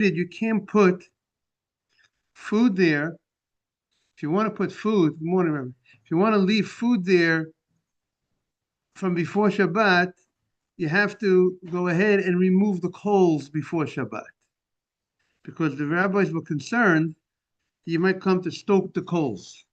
you can't put food there. If you want to put food, good morning, Reverend. If you want to leave food there from before Shabbat, you have to go ahead and remove the coals before Shabbat. Because the rabbis were concerned you might come to stoke the coals.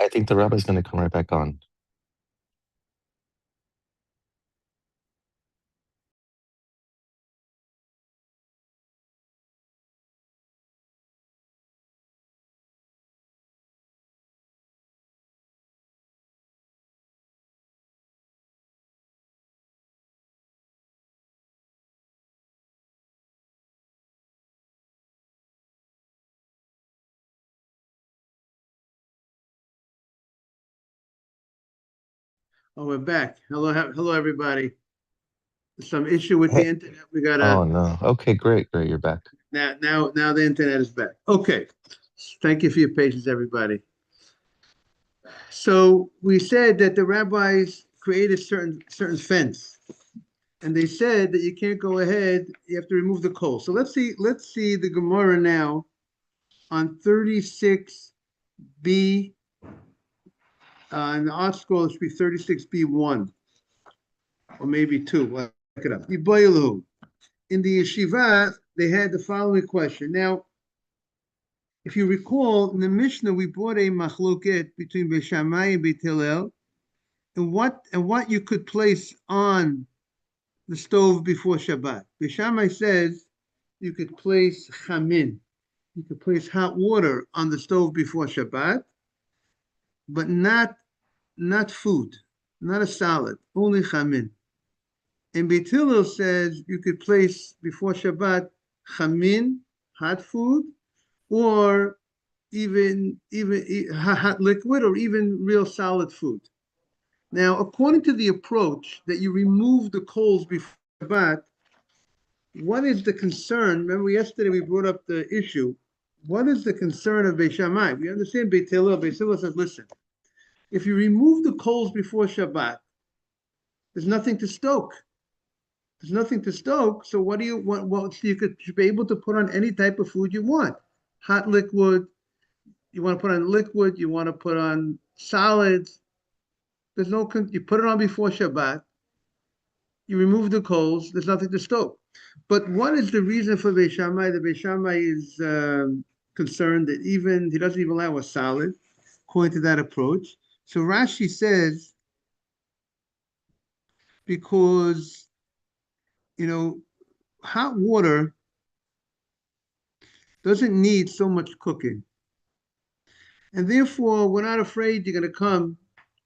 I think the rabbi's going to come right back on. Oh, we're back. Hello, everybody. Some issue with the Hey, internet. We gotta oh no. Okay, great, great. You're back. now the internet is back. Okay. Thank you for your patience, everybody. So we said that the rabbis created certain fence, and they said that you can't go ahead. You have to remove the coal. So let's see the Gemara now on 36b. In the art scroll, it should be 36b1 or maybe 2. Look it up. In the yeshiva, they had the following question. Now, if you recall, in the Mishnah, we brought a machloket between Beis Shammai and Beit Hillel, and what you could place on the stove before Shabbat. Beis Shammai says you could place chamin, you could place hot water on the stove before Shabbat, but not food, not a salad, only chamin. And Beit Hillel says you could place before Shabbat chamin, hot food, or even hot liquid, or even real solid food. Now, according to the approach that you remove the coals before Shabbat, what is the concern? Remember yesterday we brought up the issue. What is the concern of Beis Shammai? We understand Beit Hillel. Beit Hillel says, listen, if you remove the coals before Shabbat, there's nothing to stoke. There's nothing to stoke. So what do you want? Well, so you should be able to put on any type of food you want. Hot liquid. You want to put on liquid. You want to put on solids. There's no. You put it on before Shabbat. You remove the coals. There's nothing to stoke. But what is the reason for Beis Shammai? The Beis Shammai is concerned that even he doesn't even allow a salad, according to that approach. So Rashi says, because hot water doesn't need so much cooking, and therefore we're not afraid you're going to come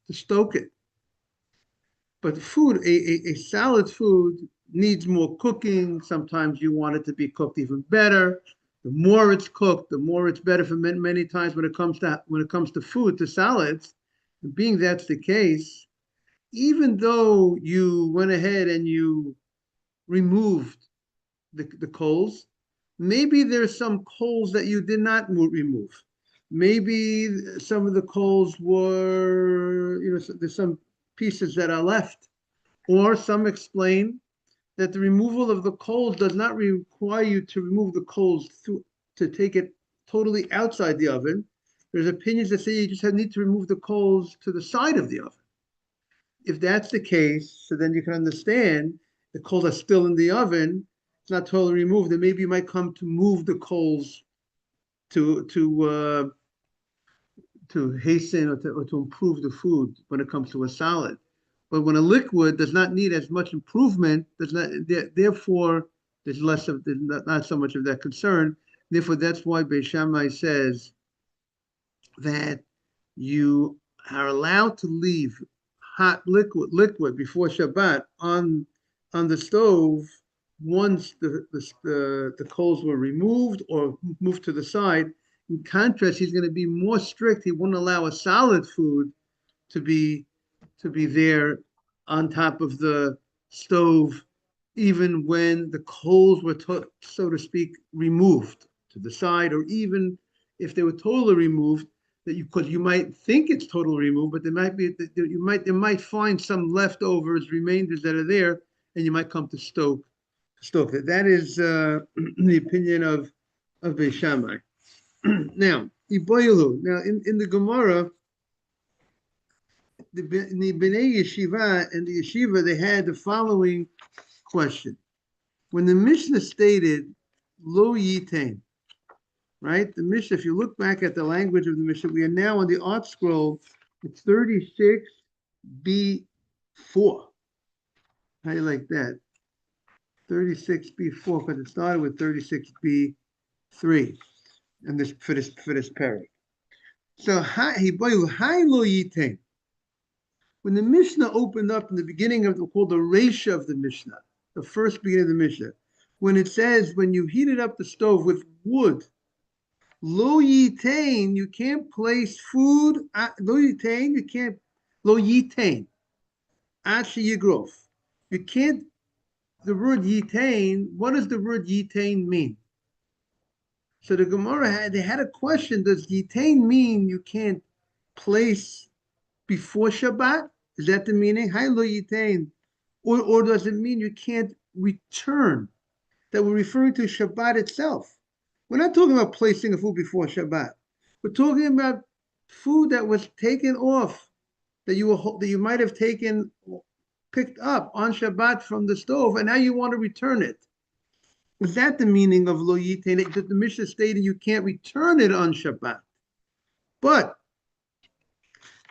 to stoke it. But food, a salad food needs more cooking. Sometimes you want it to be cooked even better. The more it's cooked, the more it's better for many times when it comes to food, to salads. And being that's the case, even though you went ahead and you removed the coals, maybe there's some coals that you did not remove. Maybe some of the coals were, there's some pieces that are left. Or some explain that the removal of the coals does not require you to remove the coals to take it totally outside the oven. There's opinions that say you just need to remove the coals to the side of the oven. If that's the case, so then you can understand the coals are still in the oven. It's not totally removed. And maybe you might come to move the coals to hasten or to improve the food when it comes to a salad. But when a liquid does not need as much improvement, therefore there's not so much of that concern. Therefore, that's why Beis Shammai says that you are allowed to leave hot liquid before Shabbat on the stove once the coals were removed or moved to the side. In contrast, he's going to be more strict. He won't allow a solid food to be there on top of the stove, even when the coals were, so to speak, removed to the side, or even if they were totally removed, because you might think it's totally removed, but there might find some leftovers, remainders that are there, and you might come to stoke it. That is the opinion of Beis Shammai. Now, Iboilu. Now, in the Gemara, the Bnei Yeshiva and the Yeshiva, they had the following question. When the Mishnah stated, Lo Yitain, right? The Mishnah, if you look back at the language of the Mishnah, we are now on the art scroll, it's 36b4. How do you like that? 36b4, because it started with 36b3, and this for this parak. So, hi lo yitain. When the Mishnah opened up in the beginning of called the Reisha of the Mishnah, the first beginning of the Mishnah, when it says when you heated up the stove with wood, lo yitain, you can't place food. Lo yitain, you can't. Lo yitain, ashi yigrof. You can't. The word yitain. What does the word yitain mean? So the Gemara had a question. Does yitain mean you can't place before Shabbat? Is that the meaning? Hi lo yitain. Or does it mean you can't return? That we're referring to Shabbat itself. We're not talking about placing a food before Shabbat. We're talking about food that was taken off, that you might have picked up on Shabbat from the stove, and now you want to return it. Is that the meaning of lo yitain? That the Mishnah stated you can't return it on Shabbat.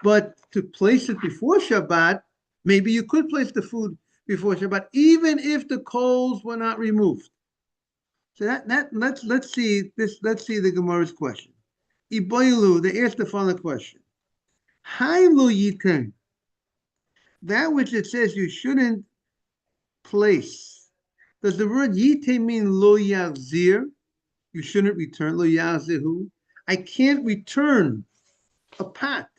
But to place it before Shabbat, maybe you could place the food before Shabbat, even if the coals were not removed. So let's see the Gemara's question. Iboilu, they asked the following question. Hai lo yitain. That which it says you shouldn't place. Does the word yitain mean lo yachzir? You shouldn't return lo yachzihu. I can't return a pot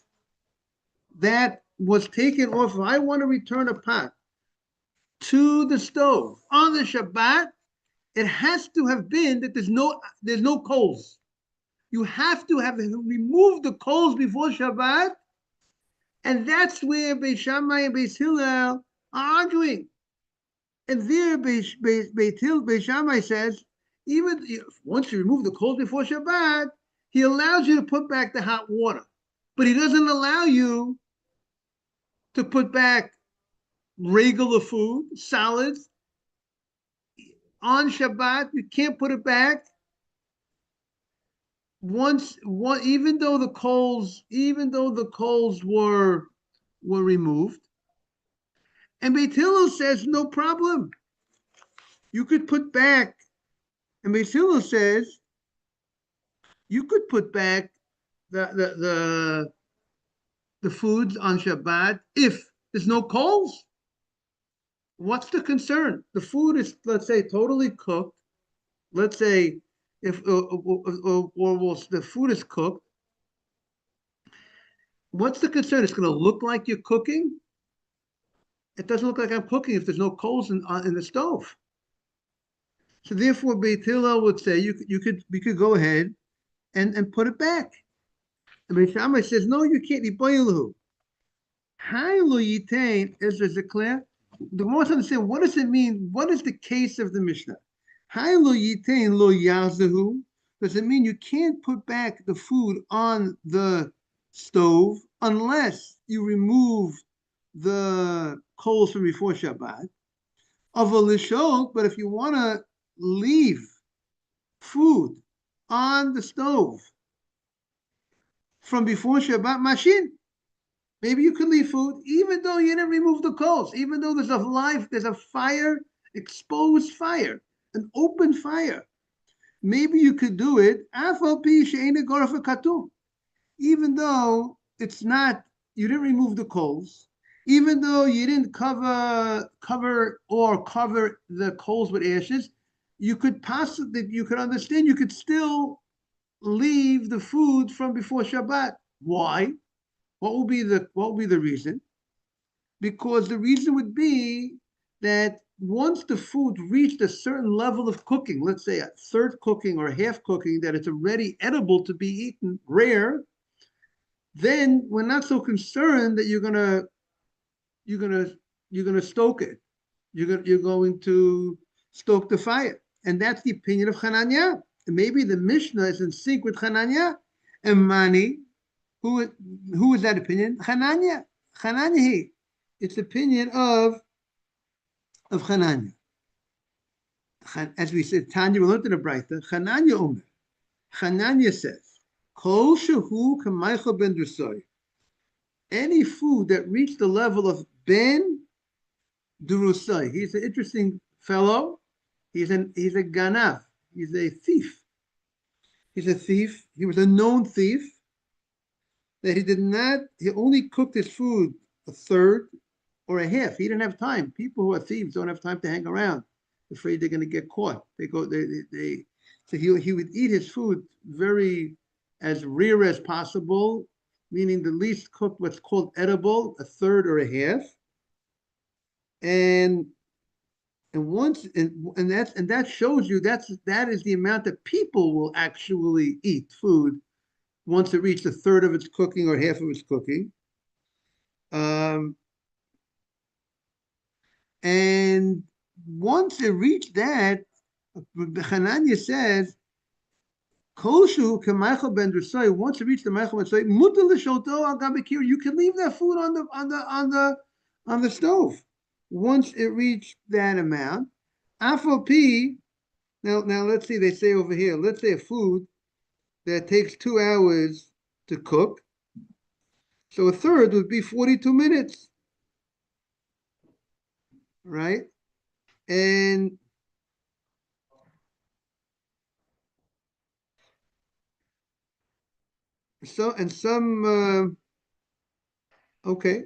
that was taken off, if I want to return a pot to the stove on the Shabbat, it has to have been that there's no coals. You have to have removed the coals before Shabbat, and that's where Beis Shammai and Beis Hillel are arguing. And there, Beis Shammai says, even once you remove the coals before Shabbat, he allows you to put back the hot water, but he doesn't allow you to put back regular food, solids. On Shabbat, you can't put it back. Even though the coals were removed, and Beit Hillel says no problem. You could put back, and Beit Hillel says you could put back the foods on Shabbat if there's no coals. What's the concern? The food is, let's say, totally cooked. Let's say if the food is cooked. What's the concern? It's going to look like you're cooking. It doesn't look like I'm cooking if there's no coals in the stove. So therefore, Beit Hillel would say we could go ahead and put it back. And Beit Shammai says, no, you can't. Hi lo yitain, is it clear? The more to understand, what does it mean? What is the case of the Mishnah? Hi lo yitain lo yazahu. Does it mean you can't put back the food on the stove unless you remove the coals from before Shabbat? Of a lishol, but if you want to leave food on the stove from before Shabbat, mashin. Maybe you could leave food, even though you didn't remove the coals, even though there's a fire, exposed fire, an open fire. Maybe you could do it, even though it's not, you didn't remove the coals, even though you didn't cover the coals with ashes, you could understand, you could still leave the food from before Shabbat. Why? What will be the reason? Because the reason would be that once the food reached a certain level of cooking, let's say a third cooking or half cooking, that it's already edible to be eaten, rare, then we're not so concerned that you're gonna stoke it. You're going to stoke the fire, and that's the opinion of Hananya. And maybe the Mishnah is in sync with Hananya and Mani. Who is that opinion? Hananya. Hananya. It's the opinion of Hananya. As we said, Tanya, we learned in the Braita, Hananya Omer. Hananya says, Kol shehu k'maycha ben drusoy. Any food that reached the level of ben drusoy. He's an interesting fellow. He's a ganav. He's a thief. He's a thief. He was a known thief. That he only cooked his food a third or a half. He didn't have time. People who are thieves don't have time to hang around, afraid they're going to get caught. So he would eat his food very as rare as possible, meaning the least cooked, what's called edible, a third or a half. And that shows you that is the amount that people will actually eat food once it reached a third of its cooking or half of its cooking. And once it reached that, Hananya says, Koshu k'maychal ben drusoy. Once it reached the maychal ben drusoy, mutar l'sholto al gabekir. You can leave that food on the stove. Once it reached that amount, afal. Now let's see. They say over here. Let's say a food that takes 2 hours to cook. So a third would be 42 minutes, right? And okay.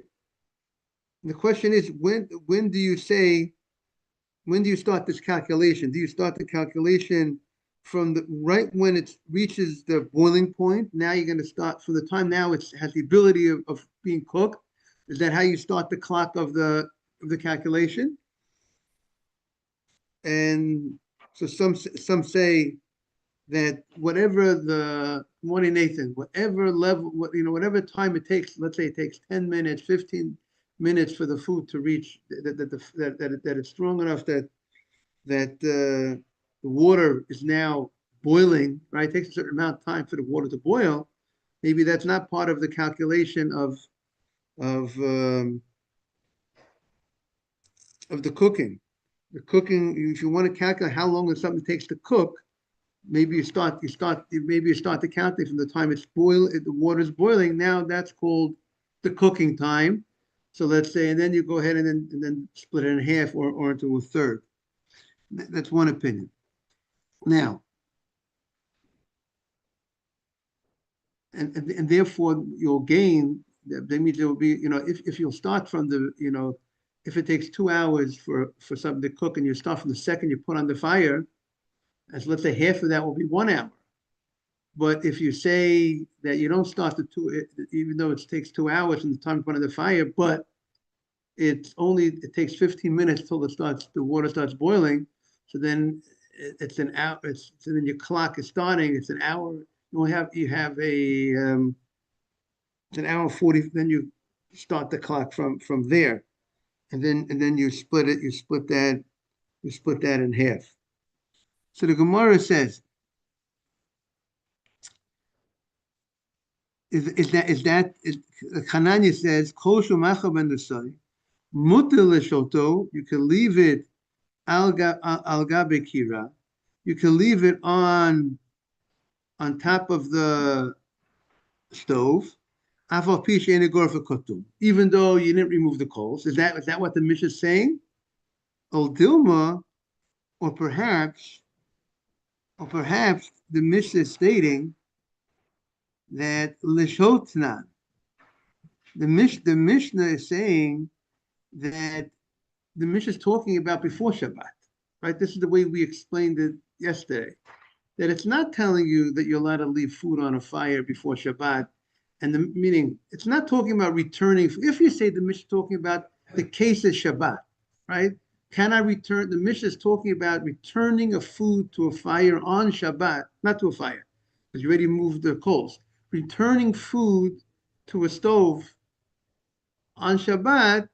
The question is, when do you start this calculation? Do you start the calculation from right when it reaches the boiling point? Now you're going to start from the time now it has the ability of being cooked. Is that how you start the clock of the calculation? And so some say that whatever the morning, Nathan, whatever level, whatever time it takes, let's say it takes 10 minutes, 15 minutes for the food to reach that it's strong enough that the water is now boiling, right? It takes a certain amount of time for the water to boil. Maybe that's not part of the calculation of the cooking. The cooking, if you want to calculate how long something takes to cook, maybe you start the counting from the time the water's boiling. Now that's called the cooking time. So let's say, and then you go ahead and then split it in half or into a third. That's one opinion. Now, and therefore you'll gain. That means there will be, if you'll start from if it takes 2 hours for something to cook, and you start from the second you put on the fire, as let's say half of that will be 1 hour. But if you say that you don't start even though it takes 2 hours from the time you put on the fire, but it takes 15 minutes till the water starts boiling. So then it's an hour. So then your clock is starting. It's an hour. You have it's an hour 40. Then you start the clock from there, and then you split it. You split that in half. So the Gemara says, Hananya says, Kol shumacha ben desai, muter leshoto. You can leave it al gabe kira. You can leave it on top of the stove. Even though you didn't remove the coals. Is that what the Mishnah is saying? Ol Dilma, or perhaps the Mishnah is stating that lishotnan. The Mishnah is saying that the Mishnah is talking about before Shabbat, right? This is the way we explained it yesterday. That it's not telling you that you're allowed to leave food on a fire before Shabbat, and meaning it's not talking about returning. If you say the Mishnah is talking about the case of Shabbat, right? Can I return? The Mishnah is talking about returning a food to a fire on Shabbat, not to a fire, because you already moved the coals. Returning food to a stove on Shabbat,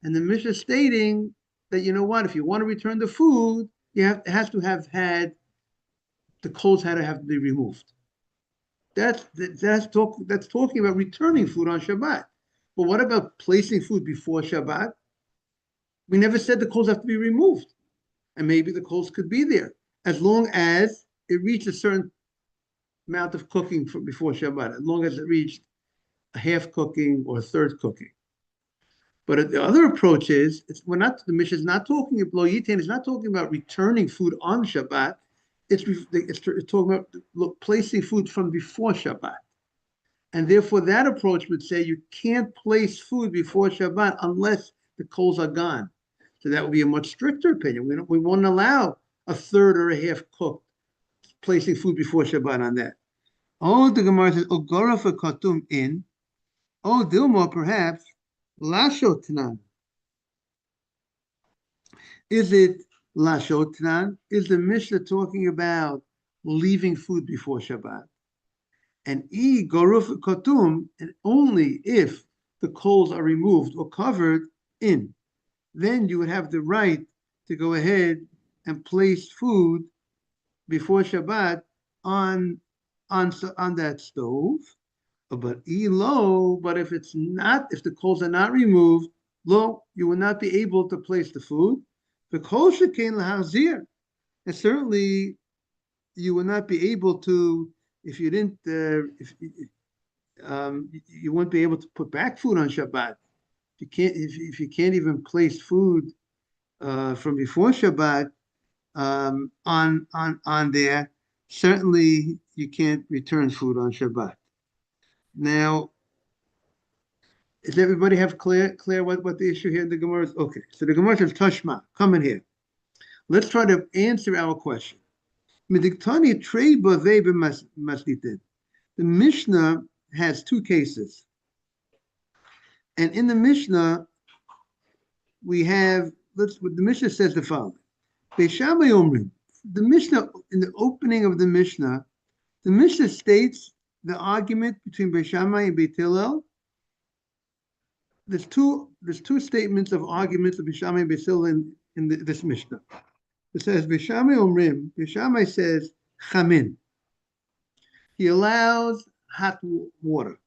and the Mishnah is stating that, you know what, if you want to return the food, it has to have had the coals had to have to be removed. That's talking about returning food on Shabbat. But what about placing food before Shabbat? We never said the coals have to be removed, and maybe the coals could be there as long as it reached a certain amount of cooking before Shabbat, as long as it reached a half cooking or a third cooking. But the other approach is, the Mishnah is not talking about lo yitain, it's not talking about returning food on Shabbat. It's talking about placing food from before Shabbat. And therefore that approach would say you can't place food before Shabbat unless the coals are gone. So that would be a much stricter opinion. We won't allow a third or a half cooked placing food before Shabbat on that. Oh, the Gemara says, Ogarafa katum in. Oh, Dilma, perhaps, Lashotnan. Is it Lashotnan? Is the Mishnah talking about leaving food before Shabbat? And Garufa katum, and only if the coals are removed or covered in, then you would have the right to go ahead and place food before Shabbat on that stove. But if the coals are not removed, you will not be able to place the food. The kol shekain lahazir, and certainly you will not be able to, if you didn't, you won't be able to put back food on Shabbat. If you can't even place food from before Shabbat on there, certainly you can't return food on Shabbat. Now, does everybody have clear what the issue here in the Gemara is? Okay, so the Gemara says, Tashma, come in here. Let's try to answer our question. The Mishnah has two cases. And in the Mishnah, we have, the Mishnah says the following. Beis Shammai Omrim, the Mishnah, in the opening of the Mishnah states the argument between Beis Shammai and Beit Hillel. There's two statements of arguments of Beis Shammai and Beit Hillel in this Mishnah. It says Beis Shammai Omrim, Beis Shammai says chamin. He allows hot water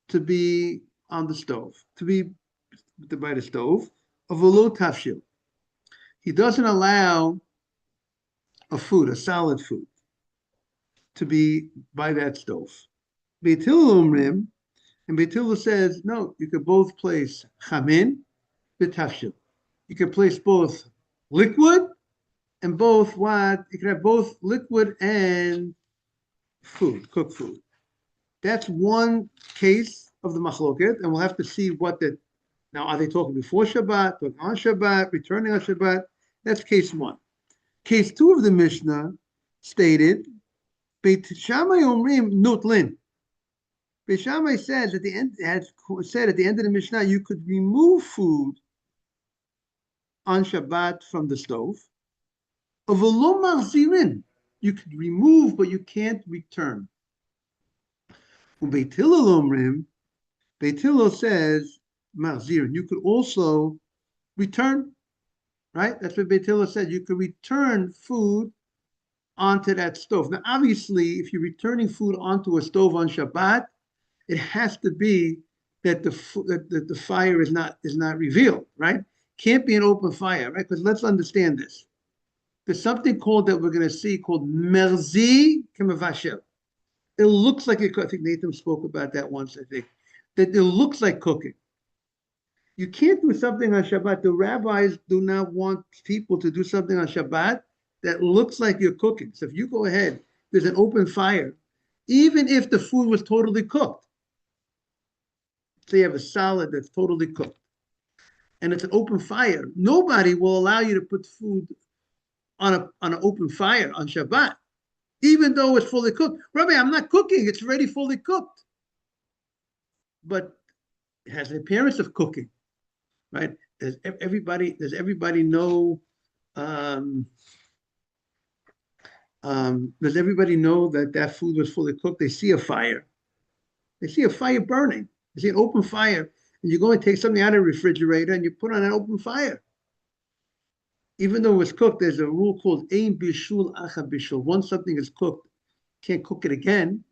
to be on the stove, to be by the stove, of a low tafshil. He doesn't allow a solid food, to be by that stove. Beit Hillel Omrim, and Beit Hillel says, no, you could both place chamin, b'tafshil. You could place both liquid and both what? You could have both liquid and food, cooked food. That's one case of the machloket, and we'll have to see what the, now are they talking before Shabbat, talking on Shabbat, returning on Shabbat? That's case one. Case two of the Mishnah stated, Beit Shammai Omrim Nutlin. Beit Shammai says at the end, has said at the end of the Mishnah, you could remove food on Shabbat from the stove. Of a lo machzirin, you could remove, but you can't return. Beit Hillel Omrim, Beit Hillel says machzirin, you could also return, right? That's what Beit Hillel said. You could return food onto that stove. Now, obviously, if you're returning food onto a stove on Shabbat, it has to be that the fire is not revealed, right? Can't be an open fire, right? Because let's understand this. There's something called that we're going to see called merzi kemavashel. It looks like I think Nathan spoke about that once. I think that it looks like cooking. You can't do something on Shabbat. The rabbis do not want people to do something on Shabbat that looks like you're cooking. So if you go ahead, there's an open fire, even if the food was totally cooked. So you have a salad that's totally cooked, and it's an open fire. Nobody will allow you to put food on an open fire on Shabbat, even though it's fully cooked. Rabbi, I'm not cooking; it's already fully cooked, but it has the appearance of cooking, right? Does everybody know? Does everybody know that food was fully cooked? They see a fire. They see a fire burning. They see an open fire, and you go and take something out of the refrigerator and you put on an open fire. Even though it was cooked, there's a rule called ein bishul acha bishul. Once something is cooked, can't cook it again.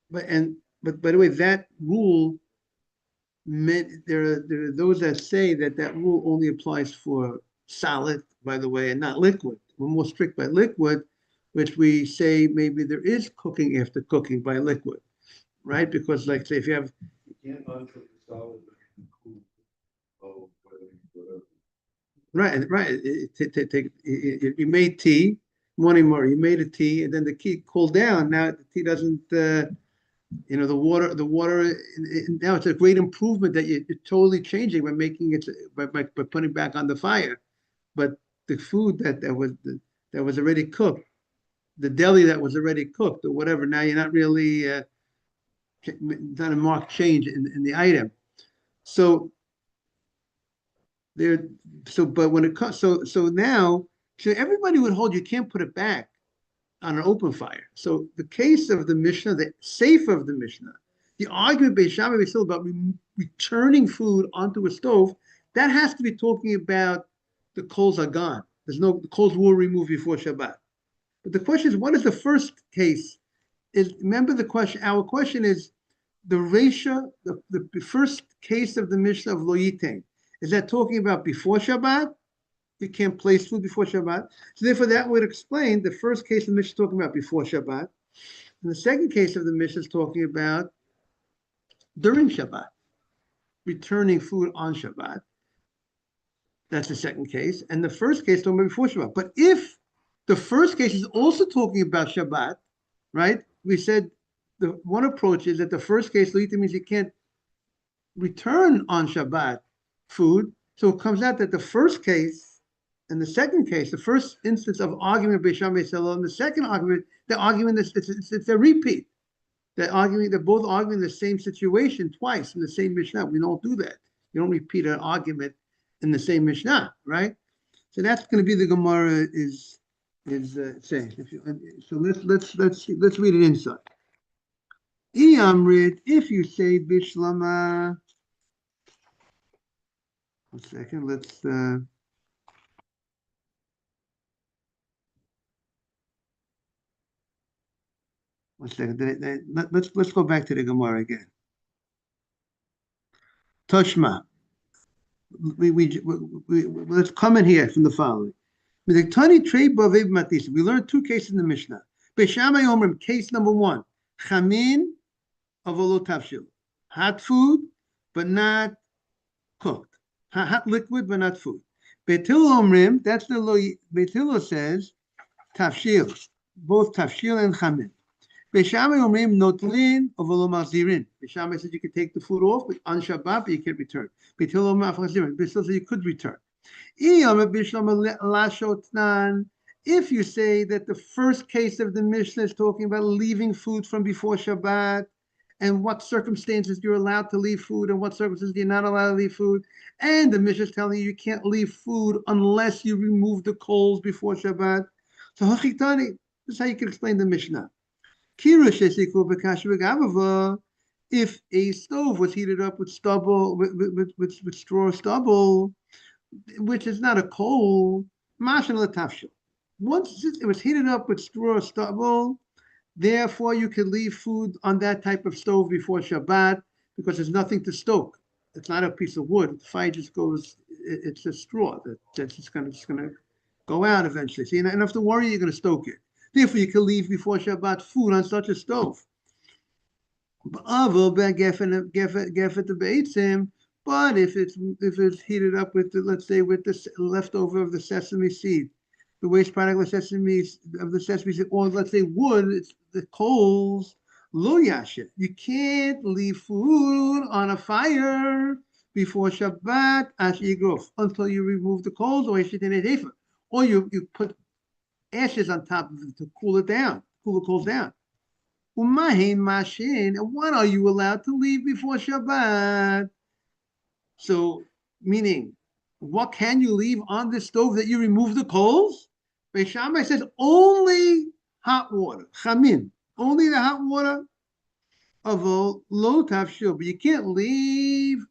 But by the way, that rule there are those that say that rule only applies for solid, by the way, and not liquid. We're more strict by liquid, which we say maybe there is cooking after cooking by liquid, right? Because, like, say, if you have, You can't uncook the solid, but you can cool, whatever. right. You made tea, morning more. You made a tea, and then the tea cooled down. Now the tea doesn't, the water. Now it's a great improvement that you're totally changing by making it by putting it back on the fire. But the food that was already cooked, the deli that was already cooked or whatever, now you're not really not a marked change in the item. So but when it comes, so now, so everybody would hold you can't put it back on an open fire. So the case of the Mishnah, the safe of the Mishnah, the argument Beis Shammai is still about returning food onto a stove, that has to be talking about the coals are gone. The coals were removed before Shabbat. But the question is, what is the first case? Remember the question, our question is the ratio, the first case of the Mishnah of Lo Yitain. Is that talking about before Shabbat? You can't place food before Shabbat. So therefore, that would explain the first case of the Mishnah is talking about before Shabbat. And the second case of the Mishnah is talking about during Shabbat, returning food on Shabbat. That's the second case. And the first case is talking about before Shabbat. But if the first case is also talking about Shabbat, right? We said the one approach is that the first case, Lo Yitain, means you can't return on Shabbat food. So it comes out that the first case and the second case, the first instance of argument Beis Shammai and the second argument, the argument is it's a repeat. They're both arguing the same situation twice in the same Mishnah. We don't do that. You don't repeat an argument in the same Mishnah, right? So that's going to be the Gemara is saying. So let's read it inside. Iyamrid, if you say Bishlama, 1 second, let's one second. Let's go back to the Gemara again. Toshma. Let's comment here from the following. We learned two cases in the Mishnah. Beishamai Omrim, case number 1. Chamin avolo tavshil. Hot food, but not cooked. Hot liquid, but not food. Betil Omrim, that's the Betilo says, tavshil. Both tavshil and chamin. Beishamai Omrim notlin avolo mazirin. Beishamai says you can take the food off on Shabbat, but you can't return. Betilo Omrim afchazirin. Betilo says you could return. If you say that the first case of the Mishnah is talking about leaving food from before Shabbat, and what circumstances you're allowed to leave food and what circumstances you're not allowed to leave food, and the Mishnah is telling you can't leave food unless you remove the coals before Shabbat. So Hachitani, this is how you can explain the Mishnah. If a stove was heated up with stubble, with straw stubble, which is not a coal, once it was heated up with straw stubble, therefore you can leave food on that type of stove before Shabbat because there's nothing to stoke. It's not a piece of wood. The fire just goes, it's a straw that's just going to go out eventually. So you don't have to worry you're going to stoke it. Therefore, you can leave before Shabbat food on such a stove. But if it's heated up with let's say with the leftover of the sesame seed, the waste product of the sesame seed, or let's say wood, it's the coals, lo yashet. You can't leave food on a fire before Shabbat until you remove the coals, or you put ashes on top of it to cool it down, cool the coals down. And what are you allowed to leave before Shabbat? So, meaning, what can you leave on the stove that you remove the coals? Beis Shammai says only hot water, chamin, only the hot water of a low tafshil, but you can't leave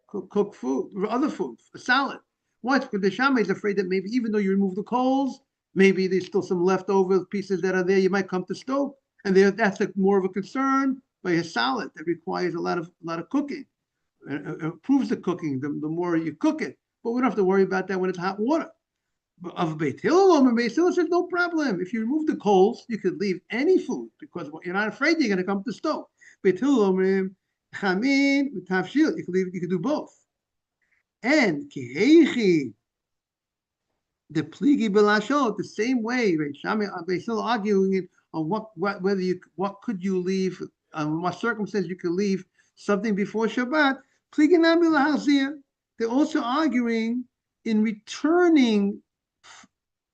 cooked food or other food, a salad. Why? Because the Shammai is afraid that maybe even though you remove the coals, maybe there's still some leftover pieces that are there. You might come to stoke, and that's more of a concern by a salad that requires a lot of cooking. It improves the cooking the more you cook it, but we don't have to worry about that when it's hot water. But of Beit Hillel, Beit Hillel says no problem. If you remove the coals, you could leave any food because you're not afraid you're going to come to stove. Beit Hillel, chamin, tafshil, you could do both. And kihechi, the pligi belashot, the same way. Beit Hillel arguing it on what could you leave, what circumstance you could leave something before Shabbat. They're also arguing in returning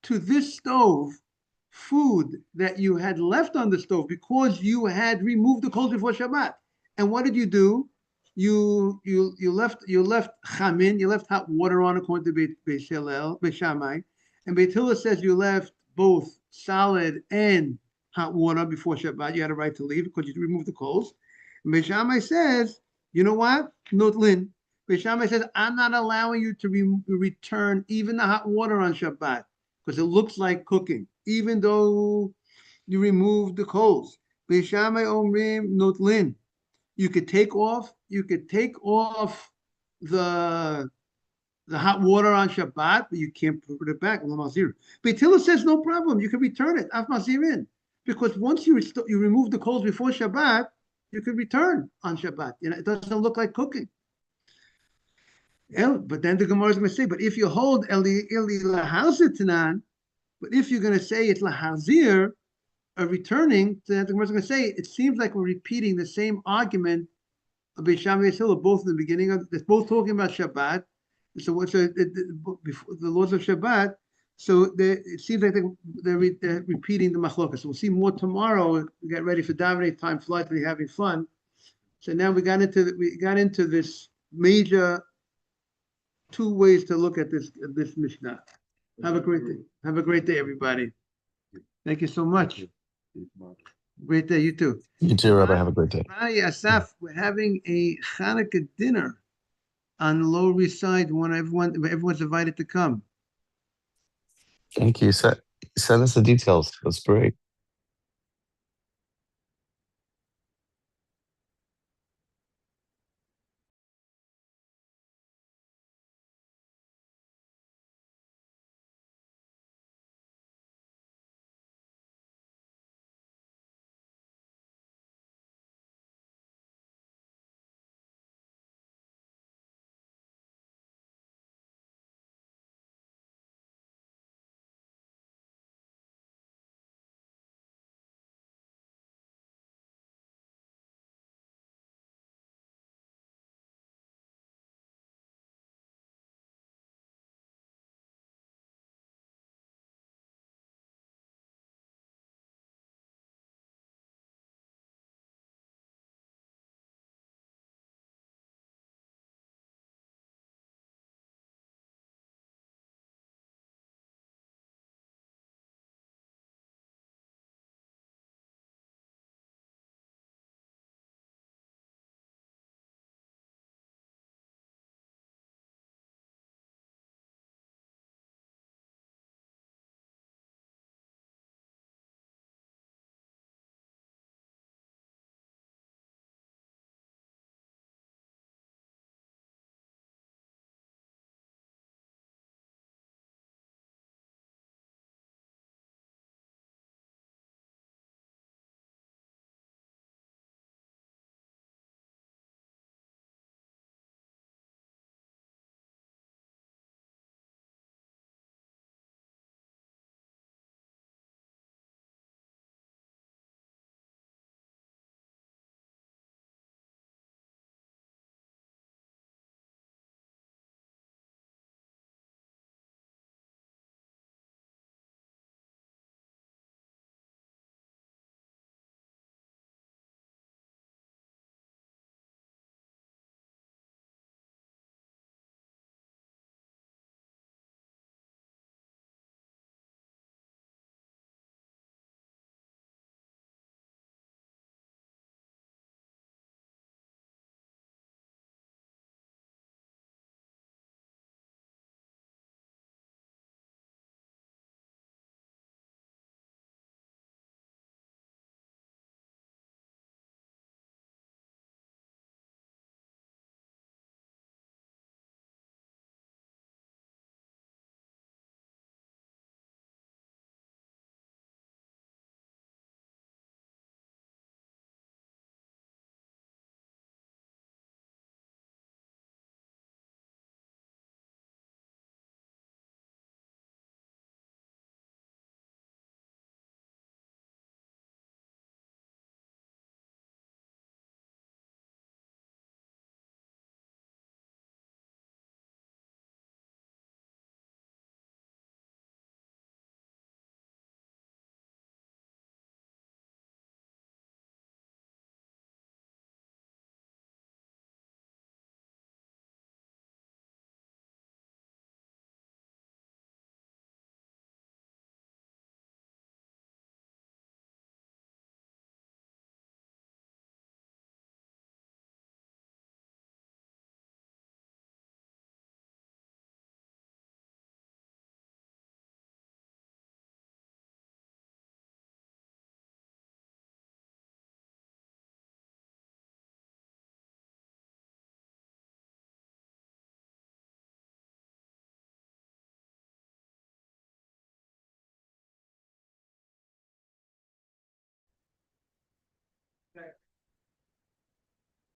to this stove food that you had left on the stove because you had removed the coals before Shabbat. And what did you do? You left chamin, you left hot water on according to Beit Shammai, and Beit Hillel says you left both solid and hot water before Shabbat. You had a right to leave because you removed the coals. And Beit Shammai says, you know what? Notlin. Beit Shammai says, I'm not allowing you to return even the hot water on Shabbat because it looks like cooking, even though you removed the coals. Beit Shammai omrim notlin. You could take off the hot water on Shabbat, but you can't put it back. Beit Hillel says no problem. You can return it. Af mazirin. Because once you remove the coals before Shabbat, you can return on Shabbat. It doesn't look like cooking. But then the Gemara is going to say, but if you hold Eli lahazir tanan, but if you're going to say it's lahazir, returning, then the Gemara is going to say, it seems like we're repeating the same argument of Beit Shammai and Hillel, both in the beginning of, they're both talking about Shabbat. So the laws of Shabbat. So it seems like they're repeating the machlokas. So we'll see more tomorrow. We get ready for davening. Time flies. We're having fun. So now we got into this major two ways to look at this Mishnah. Have a great day. Have a great day, everybody. Thank you so much. Great day, you too. You too, Rabbi. Have a great day. Hi, Asaf. We're having a Hanukkah dinner on the Lower East Side. Everyone's invited to come. Thank you. Send us the details. That's great.